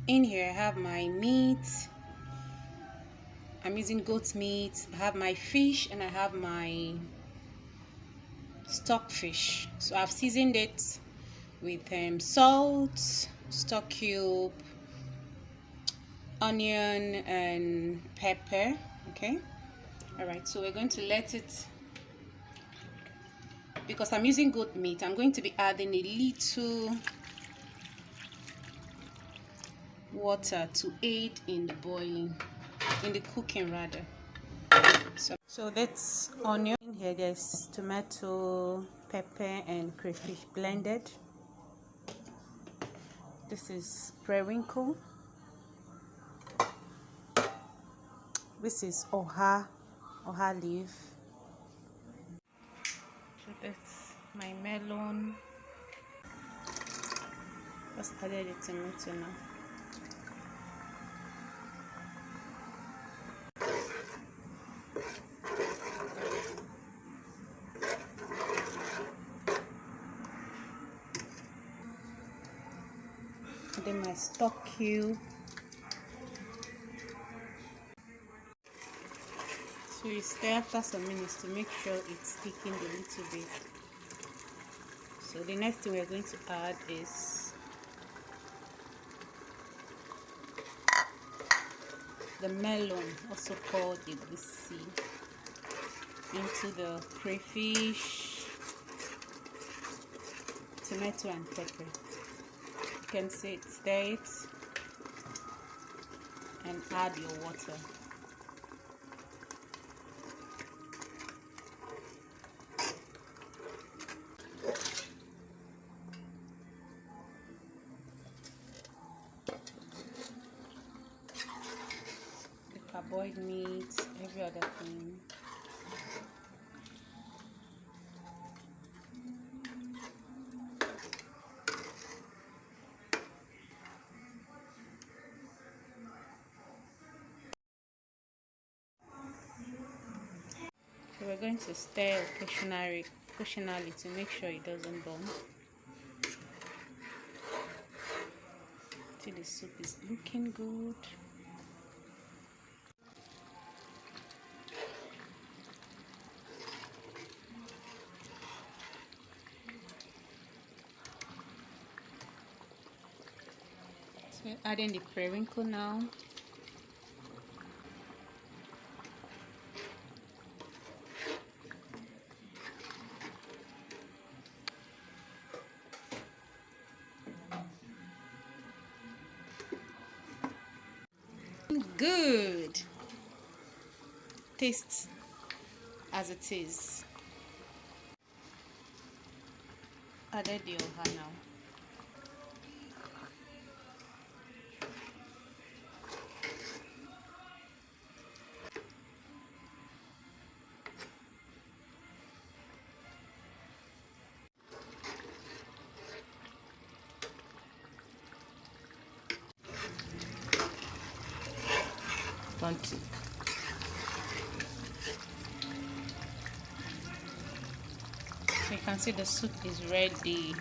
In here I have my meat. I'm using goat meat. I have my fish and I have my stockfish. So I've seasoned it with salt, stock cube, onion and pepper. Okay, all right, so we're going to let it, because I'm using goat meat, I'm going to be adding a little water to aid in the boiling, in the cooking rather. So that's onion. In here there's tomato, pepper and crayfish blended. This is perewinkle. This is oha leaf. So that's my melon. Just added the tomato now. Then my stock cube. So you stir after some minutes to make sure it's sticking a little bit. So the next thing we're going to add is the melon, also called egusi, into the crayfish, tomato and pepper. You can see it, stir it and add your water. The parboiled meat, every other thing. So we're going to stir occasionally to make sure it doesn't burn. Till the soup is looking good. So we're adding the perewinkle now. Good. Taste as it is. Added the oha now. Plenty. You can see the soup is ready.